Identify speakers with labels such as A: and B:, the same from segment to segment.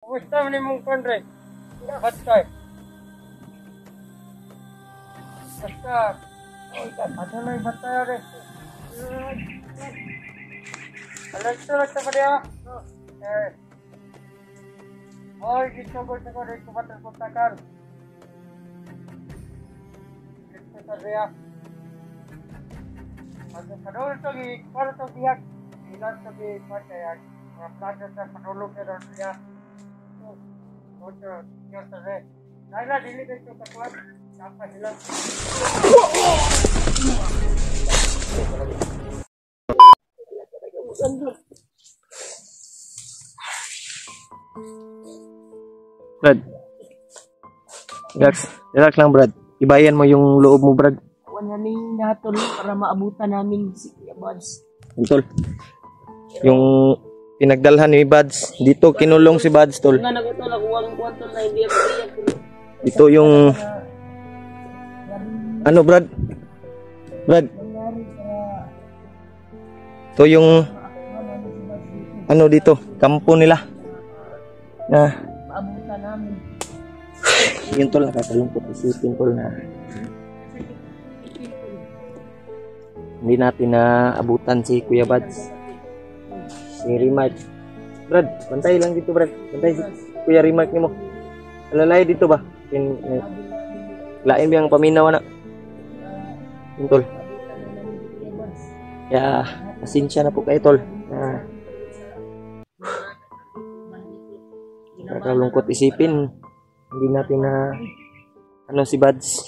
A: Kumusta man imong kondre? Basta. Basta. Ano na yung basta rin? Alas sa pa dia. Hoy, dito ko rin kumatal-kutakan. Dito sa dia. Padulong ito, para ito biyak. Ilan ito biyak kaya mga plato sa padulong ito niya. Ocho, Diyos na rin. Nala, dili ka ito kakuan. Sapa sila.
B: Brad. Relax lang, Brad. Ibayan mo yung loob mo, Brad.
C: Wala namin natol para maabutan namin si Kuya Buds.
B: Tol. Yung pinagdalhan ni Buds. Dito kinulong si Buds, tol.
C: Nga nagutol ako ang kwanto na hindi ako iyak.
B: Ito yung ano, Brad? Brad. Ito yung ano dito, kampo nila. Na
C: Maabutan namin.
B: yun, tol, nakakalungkot isipin, tol, na hindi natin na abutan si Kuya Buds. Si Remark. Brad, bantay lang dito, Brad. Bantay si Kuya Remark ni mo. Alalay dito ba? Lain ba ang paminaw na? Yun, tol. Kaya, pasensya na po kayo, tol. Nakakalungkot isipin. Hindi natin na ano si Buds.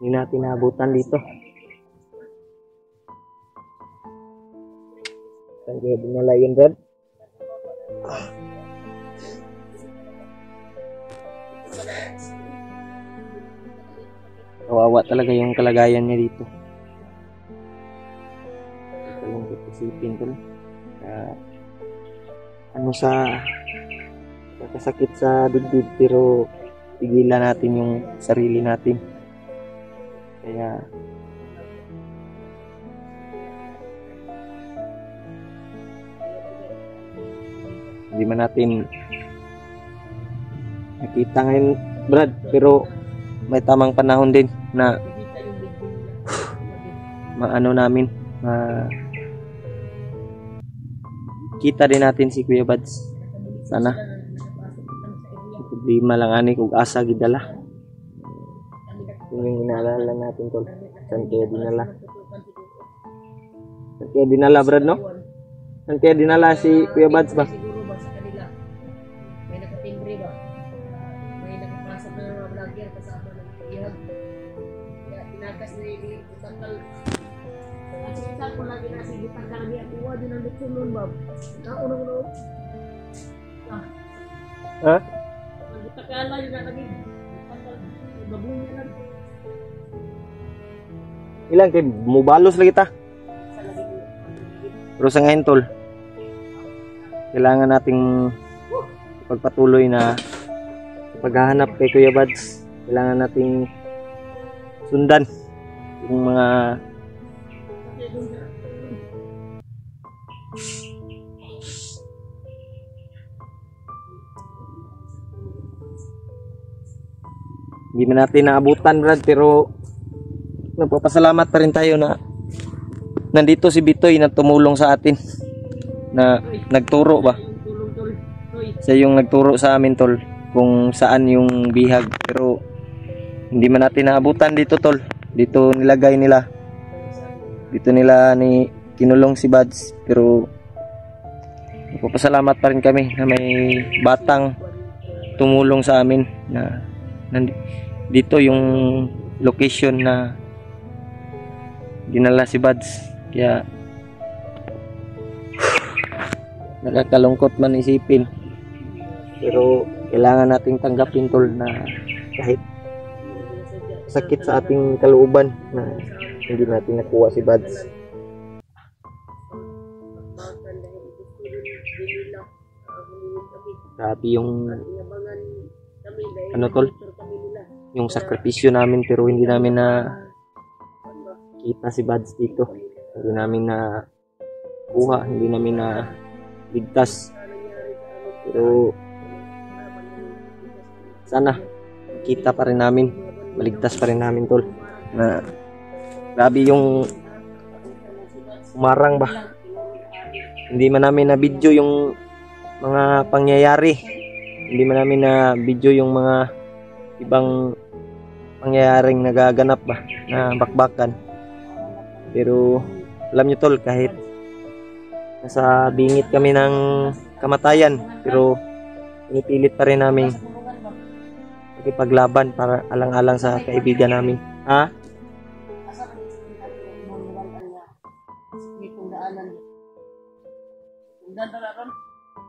B: Hindi natin naabutan dito. Saan kaya dinala yun, Brad? Kawawa talaga yung kalagayan niya dito. Nakakalungkot isipin, tol. Ano sa kakasakit sa dibdib, pero pigilan natin yung sarili natin. Kaya hindi man natin nakita ngayon, Brad, pero may tamang panahon din na maano namin, kita din natin si Kuya Buds. Sana problema lang ani kung asa gidala. Yung inaalala natin, tol. Saan kaya dinala? Saan kaya dinala, Brad, no? Saan kaya dinala si Kuya Buds ba?
C: Siguro ba sa kanila? May nakatimbre ba? May nakapasok na mga vlogger kasama ng ihag. Kaya tinagas na yung utakal. At sa ko lagi na sige takal niya. Kuha din ang lutsunon ba? Unang-unang.
B: Ha?
C: Takala yun na lagi. Babunga lang.
B: Ilang kay mubalos lagi ta. Pero sa ngayon, tol, kailangan nating pagpatuloy na paghahanap kay Kuya Buds. Kailangan nating sundan yung mga hindi man natin naabutan, Brad, pero nagpapasalamat pa rin tayo na nandito si Bitoy na tumulong sa atin, na nagturo ba? Siya yung nagturo sa amin, tol, kung saan yung bihag. Pero hindi man natin naabutan dito, tol. Dito nilagay nila. Dito nila ni kinulong si Buds. Pero nagpapasalamat pa rin kami na may batang tumulong sa amin na dito yung location na dinala si Buds. Kaya nakakalungkot man isipin, pero kailangan nating tanggapin, tol, na kahit sakit sa ating kalooban na hindi natin nakuha si Buds. Grabe yung ano, tol, yung sakripisyo namin, pero hindi namin na kita si Buds dito. Hindi namin na kuha, hindi namin na ligtas. Pero Pero sana kita pa rin namin, maligtas pa rin namin tol. Na grabe yung umarang ba. Hindi man namin na video yung mga pangyayari. Hindi man namin na video yung mga ibang pangyayaring nagaganap ba na bakbakan. Pero alam nyo tol, kahit nasa bingit kami ng kamatayan, pero pinipilit pa rin namin paglaban para alang-alang sa kaibigan namin. Ha?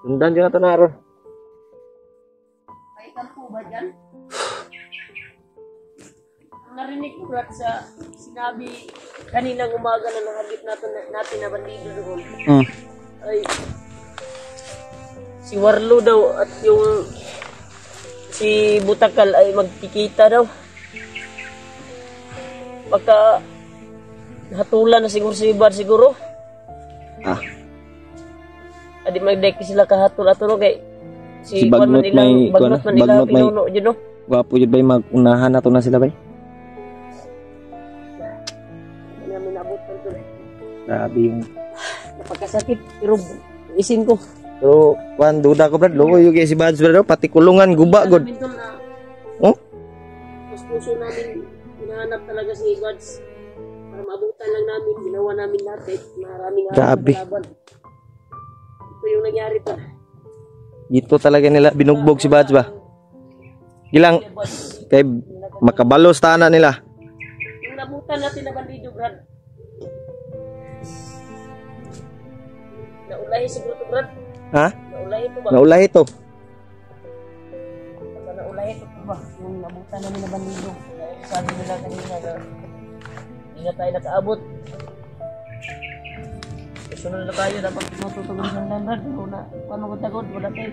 B: Sundan dyan na ito na ron.
C: May kampo ba dyan? Narinig ko Brad sa sinabi kaninang umaga na nakabit natin na bandido doon. Ay, si Warlo daw at yung si Butakal ay magkikita daw. Pagka hatulan na siguro si Bad siguro. Adi magdek sila kahatul-atul kay si
B: Bagnot may
C: Bagnot man nila pinuno jud no.
B: Wapo jud bay magunahan nato na sila bay.
C: Namin nabutan to.
B: Grabe yung
C: Napagkasakit pero isin ko.
B: pero kuan duda ko brad, luoy yung si Bads brad, pati kulungan guba god. Oh?
C: Puso namin hinahanap talaga si Bads para maabutan lang namin, ginawa namin lahat eh. Maraming
B: Grabe.
C: laban. Ito yung nangyari pa.
B: Dito talaga nila binugbog si Bads ba. Gilang kay makabalos tana nila.
C: Yung nabutan natin na bandido Brad. Naulahi siguro to Brad.
B: Ha?
C: Naulahi to ba?
B: Naulahi to.
C: Baka naulahi to ba? Yung nabutan namin na bandido. Dahil sabi nila kanina na hindi na tayo nakaabot. Sunod na tayo, dapat matutugon sa landad. Paano ko tagod? Wala tayo.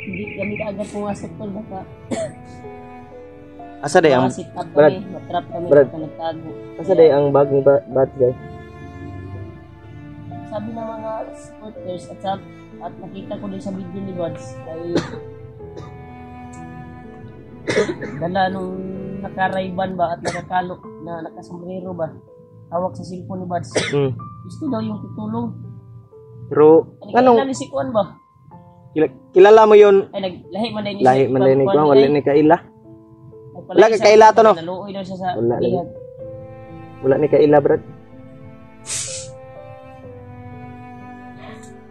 C: Hindi kami agad pumasok to. Baka
B: Asa day ang
C: masit up
B: Brad?
C: kami, matrap kami,
B: Brad.
C: baka nagtago.
B: asa day ang bag ni Bads guys?
C: Sabi ng mga supporters at nakita ko din sa video ni Bads ay dala nung nakarayban ba at nakakalok na nakasombrero ba, hawak sa cellphone ni Bads. Gusto daw yung tutulong.
B: Pero
C: Anong ni si Kuan ba?
B: kilala mo yon?
C: Ay naglahi man din
B: Lahi man din ko, wala ni kaila. Wala kay kaila to no.
C: Naluoy daw siya sa
B: Wala lagi.
C: bihag.
B: Wala ni kaila brad.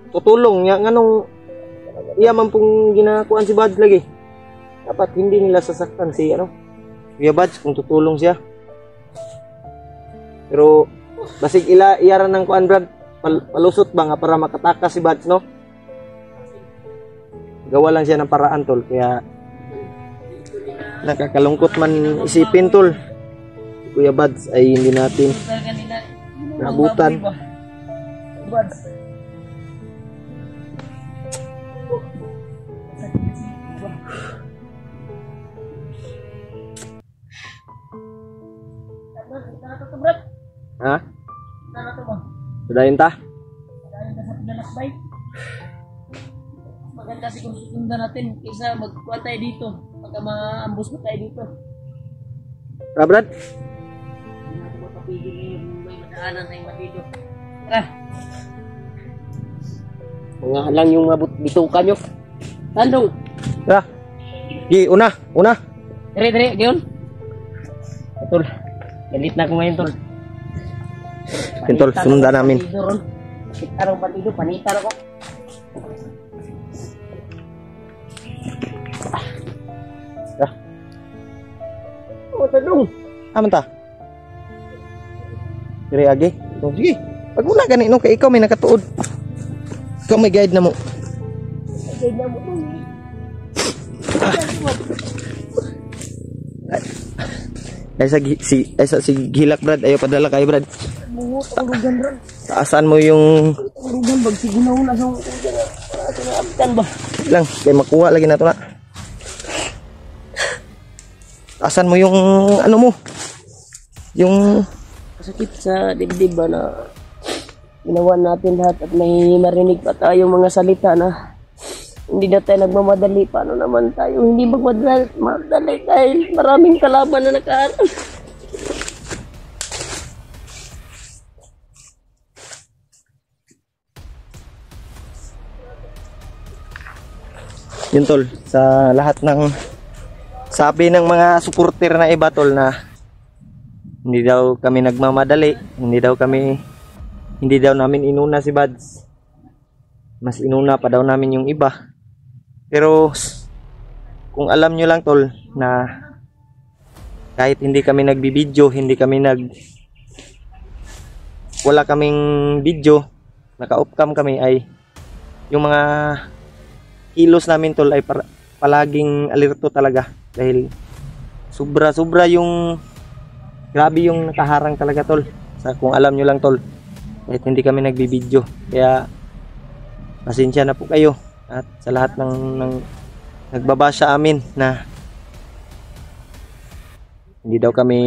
B: Tutulong nya nganong iya man pong ginakuan si Bads lagi. Dapat hindi nila sasaktan si Kuya Bads kung tutulong siya. Pero basig iyaran ng kuan brad, palusot ba nga para makatakas si Bads no? Gawa lang siya ng paraan tol, kaya nakakalungkot man isipin tol. Si Kuya Bads ay hindi natin
C: Talaga nila
B: nabutan.
C: Bads. Brad,
B: Ha?
C: na to ba?
B: Sudahin ta?
C: Dahil sa pinalakbay. Maganda siguro susundan natin kaysa magkuha tayo dito. Pagka ma-ambush mo tayo dito.
B: Brad?
C: Hindi natin mapapigil yung may madaanan tayong matido. Tara! Mga lang yung mabut bitukan nyo. Tandong!
B: Tara. Gi, una.
C: Dire, Gion. Tol, galit na ako ngayon, Tol.
B: Tol, sundan namin.
C: Arang bandido, panitan ako.
B: Tara.
C: Oh, tandong!
B: Aman ta? Dire agi. Oh, sige. Pag una gani no, kay ikaw may nakatuod. Ikaw may guide na mo.
C: Sige na mo, Tol.
B: Ay sa si Gilak Brad, ayo padala kay Brad.
C: Bungot ang rugan, Brad.
B: Taasan mo yung
C: Ang rugan, bag siginaw na sa abitan ba?
B: lang kay makuha lagi nato na. Taasan mo yung ano mo. Yung
C: Sakit sa dibdib ba na ginawa natin lahat at may marinig pa tayong mga salita na hindi na tayo nagmamadali. Paano naman tayo hindi magmadali dahil maraming kalaban na nakaharap.
B: Yun tol, sa lahat ng sabi ng mga supporter na iba tol na hindi daw kami nagmamadali, hindi daw namin inuna si Bads. Mas inuna pa daw namin yung iba. Pero kung alam nyo lang tol na kahit hindi kami nagbibideo, wala kaming video, naka-off cam kami, ay yung mga kilos namin tol ay palaging alerto talaga dahil sobra yung grabe yung nakaharang talaga tol. Kung alam nyo lang tol, kahit hindi kami nagbibideo, kaya pasensya na po kayo at sa lahat ng nagbabasa amin na hindi daw kami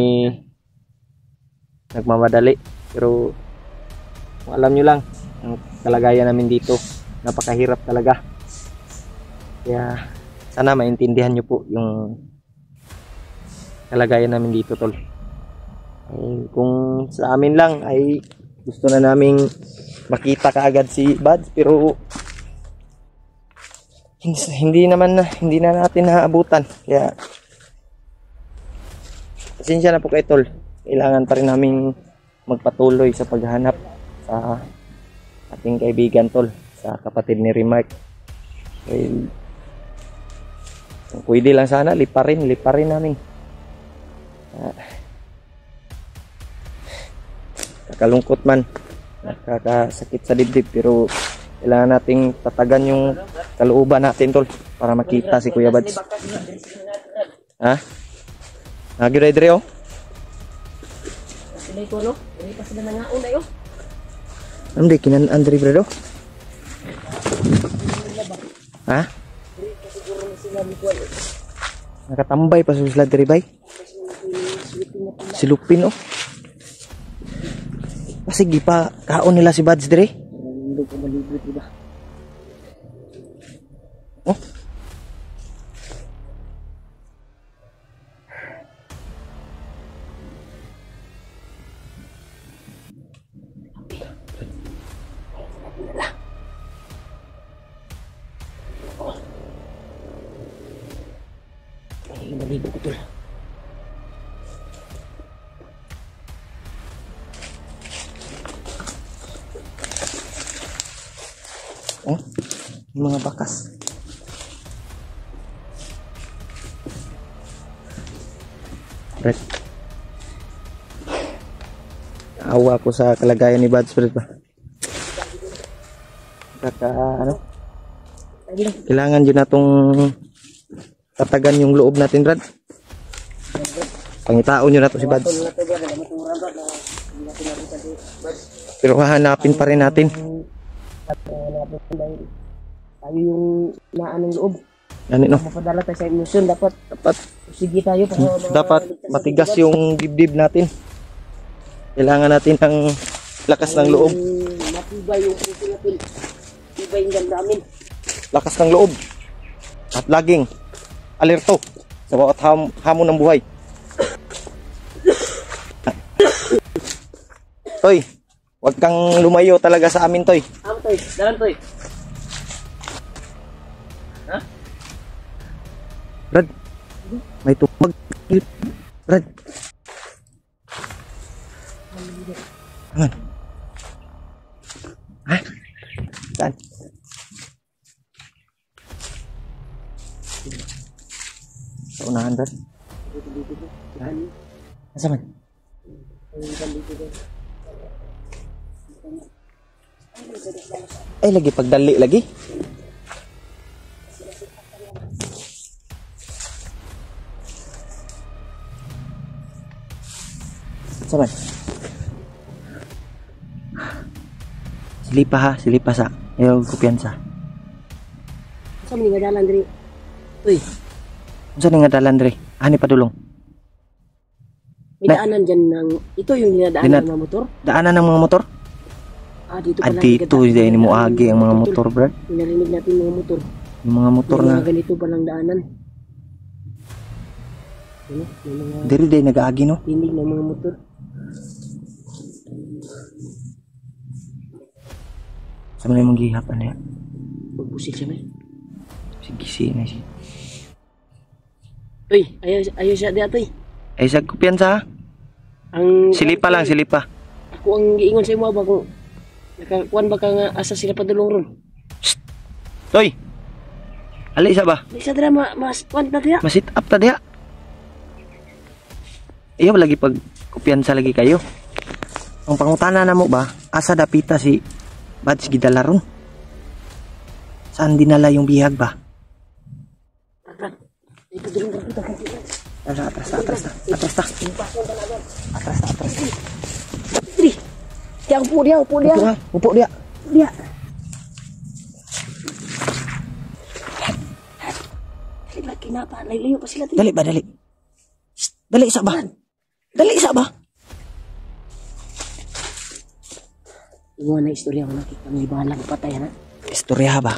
B: nagmamadali. Pero kung alam nyo lang ang kalagayan namin dito, napakahirap talaga. Kaya sana maintindihan nyo po yung kalagayan namin dito tol. Kung sa amin lang ay gusto na naming makita kaagad si Bads, pero hindi na natin naabutan. Kaya pasensya na po kayo tol. Kailangan pa rin naming magpatuloy sa paghahanap sa ating kaibigan tol, sa kapatid ni Remark. Kung pwede lang sana liparin namin. Kakalungkot man, nakakasakit sa dibdib, pero kailangan nating tatagan yung kalooban natin tol para makita si Kuya Bads. Ha? Nagyuray dire oh.
C: Sila ko no, hindi pa sila nangaon ayo.
B: Hindi kinan Andre Bredo. Ha? Nakatambay pa sila dire bay. Silupin oh. Sige pa kaon nila si Bads dire.
C: Hindi ko malibot diba.
B: Oh.
C: Maligo ko tol.
B: Oh, yung mga bakas. Red. Awa ko sa kalagayan ni Bads Fred ba. Kailangan dyan natong tatagan yung loob natin, Brad. Pangitaon nyo na to si Bads. Pero hahanapin pa rin natin.
C: Tayo yung naanong loob.
B: Ano no?
C: Mapadala tayo sa emosyon. Dapat sige tayo para
B: dapat matigas yung dibdib natin. Kailangan natin ng lakas ng loob.
C: Matibay yung puso natin. Matibay yung damdamin.
B: Lakas ng loob. At laging alerto sa bawat hamon ng buhay. Toy, wag kang lumayo talaga sa amin, Toy.
C: Amo Toy, dalan Toy. Ha?
B: Brad, may tumag. Brad. Aman. Ha? Saan? Sa unahan, Brad. Asa man? Ay, lagi pagdali lagi. Asa man? Silipa ha, silipa sa. Ayaw kumpiyansa.
C: Sa mga dalan diri. Uy,
B: Saan nga dalan dre? Ani padulong.
C: may daanan dyan ng, ito yung dinadaanan ng mga motor.
B: Daanan ng mga motor?
C: Dito
B: At
C: pala.
B: dito dahil mo agi ang mga motor, brad.
C: Narinig natin mga motor.
B: Yung mga motor
C: May
B: na
C: mga ganito palang daanan. Ano? May mga
B: diri day nag-agi no.
C: tinig ng mga motor.
B: Sa mga mong gihap ano yan.
C: Magbusit siya may.
B: Sige, sige na siya.
C: Uy, ayaw siya di atoy.
B: Ay sa kumpiyansa.
C: Ang
B: Silipa lang, silipa.
C: Ako ang giingon sa imo ba kung nakakuan ba ka nga asa sila padulong ron.
B: Toy. Ali isa ba?
C: Di sa drama mas kuan na diya.
B: Masit up ta diha. Iyo lagi pag kumpiyansa lagi kayo. Ang pangutana namo ba, asa dapita si Bads gidalaron? Saan dinala yung bihag ba?
C: Ito dulong ron kita kasi.
B: Atras ta.
C: Diri. Dia upo dia.
B: Upo dia.
C: Dia. Lagi kenapa? Layo pa sila.
B: Dali ba, dali. Dali isa ba? Dali isa ba?
C: Iwan na istorya ko nakita ng ibalang patay na.
B: Istorya ba?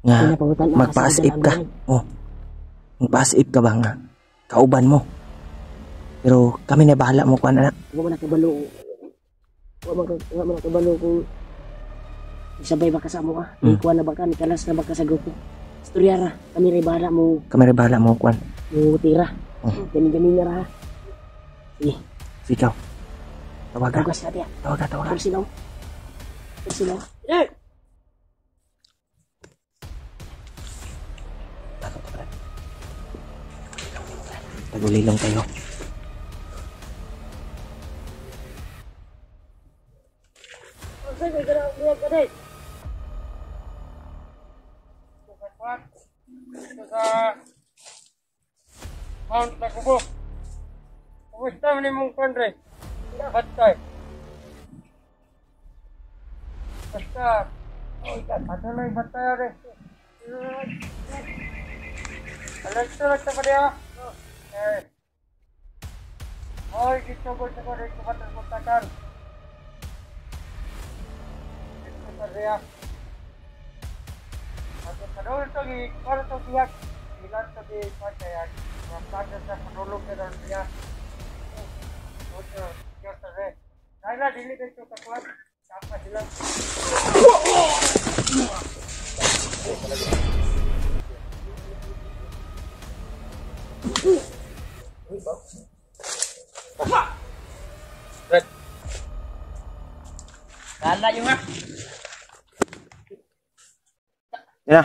B: Nga, magpa-asip ka. Oh. Magpa-asip ka ba nga? Kauban mo. Pero kami na bahala mo kuan anak.
C: Huwag mo nakabalo. Huwag mo nakabalo kung isabay ba kasama ka. Ikuha na ba ka, nikalas na ba ka sa grupo. Istoryara, kami rin bahala mo.
B: Kami na bahala mo kuan.
C: Mo tira. Ganin-ganin na ra. Sige.
B: Sikaw. Tawaga.
C: Tugas na diya.
B: Tawaga.
C: Persilaw. Eh!
B: Tagulilong tayo.
A: Ito sa Mount Lagubo. Kumusta mo ni mong kondre? Batay. Basta, ano na yung batay rin? Alas ito lang sa kanya. Hoy, dito ko sa kanya kumatal-mutakan. Dito sa kanya. At padulong ito, para ito biyak. Ilan ito di patayan. Mga plata sa padulong ka rin biyak. Ito, Diyos sa kanya. Dahil na, dili ka ito kakuan. Sapa sila.
B: Red.
C: Kala yung nga.
B: Yan na.